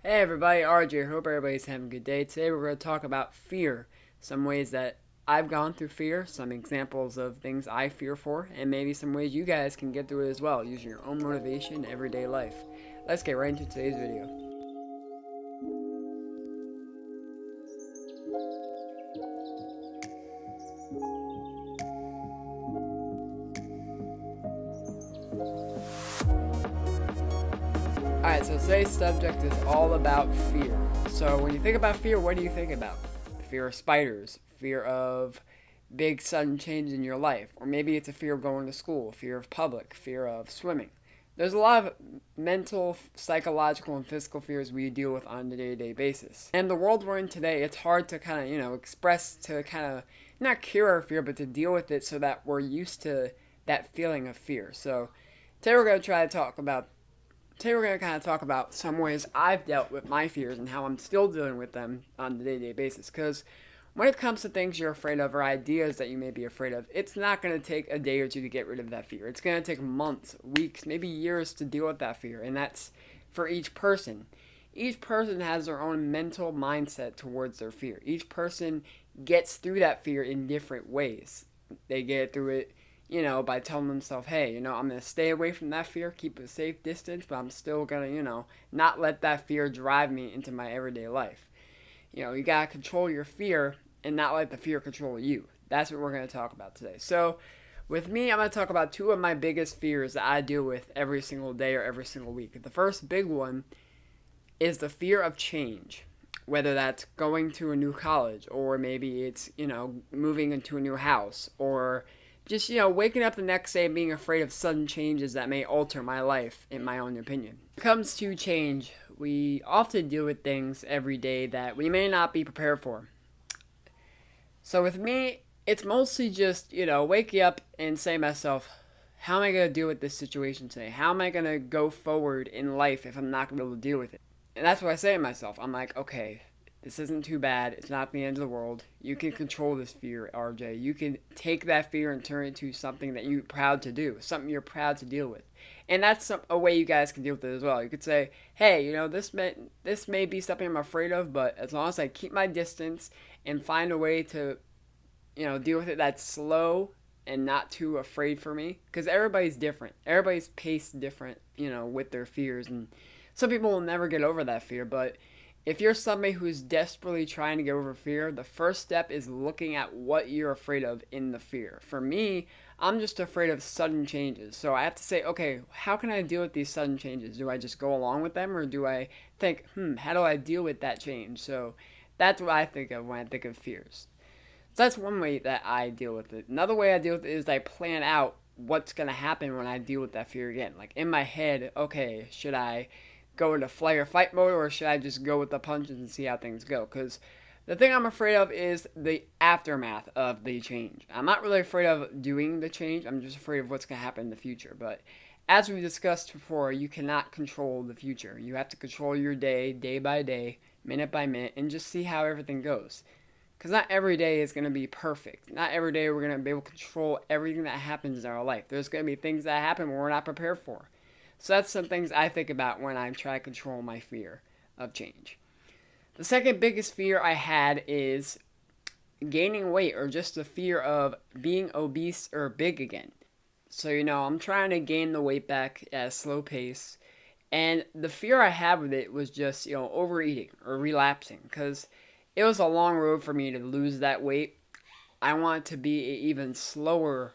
Hey everybody, RJ. Hope everybody's having a good day. Today we're going to talk about fear, some ways that I've gone through fear, some examples of things I fear for, and maybe some ways you guys can get through it as well, using your own motivation in everyday life. Let's get right into today's video. Alright, so today's subject is all about fear. So when you think about fear, what do you think about? Fear of spiders, fear of big sudden change in your life, or maybe it's a fear of going to school, fear of public, fear of swimming. There's a lot of mental, psychological, and physical fears we deal with on a day-to-day basis. And the world we're in today, it's hard to kind of, express to kind of not cure our fear, but to deal with it so that we're used to that feeling of fear. So today we're going to try to talk about Today we're going to kind of talk about some ways I've dealt with my fears and how I'm still dealing with them on a day-to-day basis. Because when it comes to things you're afraid of or ideas that you may be afraid of, it's not going to take a day or two to get rid of that fear. It's going to take months, weeks, maybe years to deal with that fear. And that's for each person. Each person has their own mental mindset towards their fear. Each person gets through that fear in different ways. They get through it by telling themselves, hey, I'm going to stay away from that fear, keep a safe distance, but I'm still going to, not let that fear drive me into my everyday life. You got to control your fear and not let the fear control you. That's what we're going to talk about today. So, with me, I'm going to talk about two of my biggest fears that I deal with every single day or every single week. The first big one is the fear of change. Whether that's going to a new college, or maybe it's, moving into a new house, or just, waking up the next day and being afraid of sudden changes that may alter my life, in my own opinion. When it comes to change, we often deal with things every day that we may not be prepared for. So with me, it's mostly just, waking up and saying to myself, how am I going to deal with this situation today? How am I going to go forward in life if I'm not going to be able to deal with it? And that's what I say to myself. I'm like, okay, this isn't too bad. It's not the end of the world. You can control this fear, RJ. You can take that fear and turn it into something that you're proud to do, something you're proud to deal with. And that's a way you guys can deal with it as well. You could say, hey, this may be something I'm afraid of, but as long as I keep my distance and find a way to, deal with it that's slow and not too afraid for me, because everybody's different. Everybody's paced different, with their fears, and some people will never get over that fear, but if you're somebody who's desperately trying to get over fear, the first step is looking at what you're afraid of in the fear. For me, I'm just afraid of sudden changes. So I have to say, okay, how can I deal with these sudden changes? Do I just go along with them, or do I think, how do I deal with that change? So that's what I think of when I think of fears. So that's one way that I deal with it. Another way I deal with it is I plan out what's going to happen when I deal with that fear again. Like in my head, okay, should I go into flight or fight mode, or should I just go with the punches and see how things go? Because the thing I'm afraid of is the aftermath of the change. I'm not really afraid of doing the change, I'm just afraid of what's going to happen in the future. But as we discussed before, you cannot control the future. You have to control your day, day by day, minute by minute, and just see how everything goes. Because not every day is going to be perfect. Not every day we're going to be able to control everything that happens in our life. There's going to be things that happen we're not prepared for. So that's some things I think about when I'm trying to control my fear of change. The second biggest fear I had is gaining weight, or just the fear of being obese or big again. So, I'm trying to gain the weight back at a slow pace. And the fear I had with it was just, overeating or relapsing. Because it was a long road for me to lose that weight. I want it to be an even slower,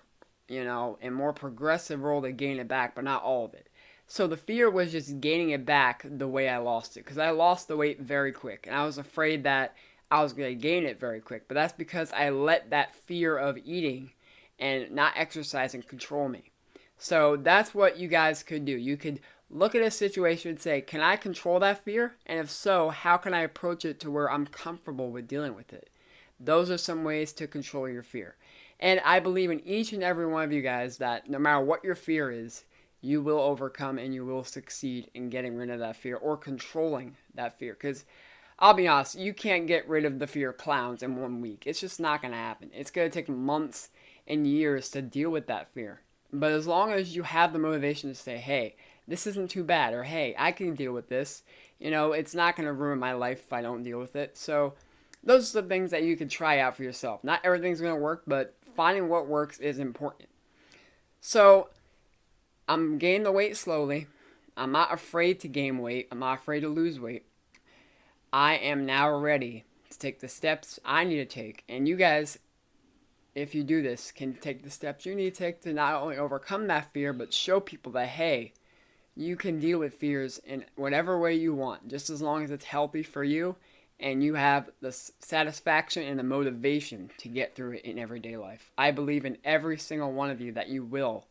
and more progressive road to gain it back, but not all of it. So the fear was just gaining it back the way I lost it. Because I lost the weight very quick. And I was afraid that I was going to gain it very quick. But that's because I let that fear of eating and not exercising control me. So that's what you guys could do. You could look at a situation and say, can I control that fear? And if so, how can I approach it to where I'm comfortable with dealing with it? Those are some ways to control your fear. And I believe in each and every one of you guys that no matter what your fear is, you will overcome and you will succeed in getting rid of that fear or controlling that fear. Because I'll be honest, you can't get rid of the fear of clowns in 1 week. It's just not going to happen. It's going to take months and years to deal with that fear. But as long as you have the motivation to say, hey, this isn't too bad, or hey, I can deal with this, It's not going to ruin my life if I don't deal with it. So those are the things that you can try out for yourself. Not everything's going to work, but finding what works is important. So I'm gaining the weight slowly. I'm not afraid to gain weight. I'm not afraid to lose weight. I am now ready to take the steps I need to take. And you guys, if you do this, can take the steps you need to take to not only overcome that fear, but show people that, hey, you can deal with fears in whatever way you want, just as long as it's healthy for you and you have the satisfaction and the motivation to get through it in everyday life. I believe in every single one of you that you will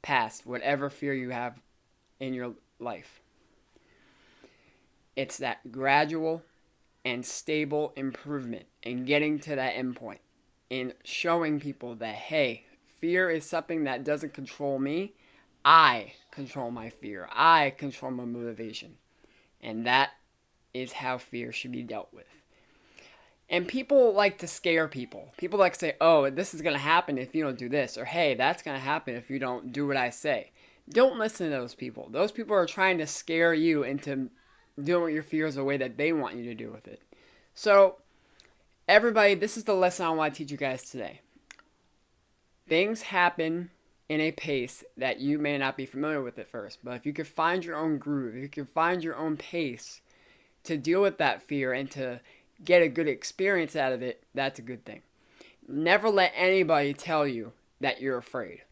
pass whatever fear you have in your life. It's that gradual and stable improvement in getting to that end point, in showing people that, hey, fear is something that doesn't control me. I control my fear. I control my motivation. And that is how fear should be dealt with. And people like to scare people. People like to say, oh, this is going to happen if you don't do this. Or, hey, that's going to happen if you don't do what I say. Don't listen to those people. Those people are trying to scare you into doing with your fears the way that they want you to do with it. So, everybody, this is the lesson I want to teach you guys today. Things happen in a pace that you may not be familiar with at first. But if you can find your own groove, if you can find your own pace to deal with that fear and to get a good experience out of it, that's a good thing. Never let anybody tell you that you're afraid.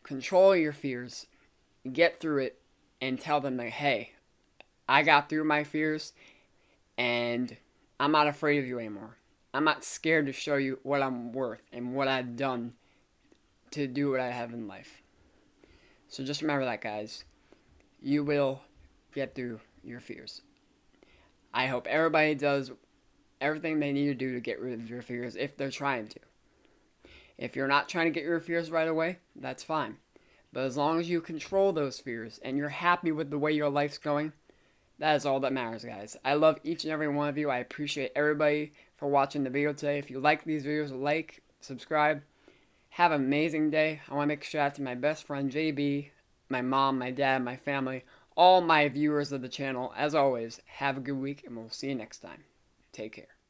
Control your fears, get through it, and tell them that, hey, I got through my fears, and I'm not afraid of you anymore. I'm not scared to show you what I'm worth and what I've done to do what I have in life. So just remember that, guys. You will get through your fears. I hope everybody does everything they need to do to get rid of your fears if they're trying to. If you're not trying to get your fears right away, that's fine. But as long as you control those fears and you're happy with the way your life's going, that is all that matters, guys. I love each and every one of you. I appreciate everybody for watching the video today. If you like these videos, like, subscribe. Have an amazing day. I want to make a shout out to my best friend, JB, my mom, my dad, my family, all my viewers of the channel. As always, have a good week, and we'll see you next time. Take care.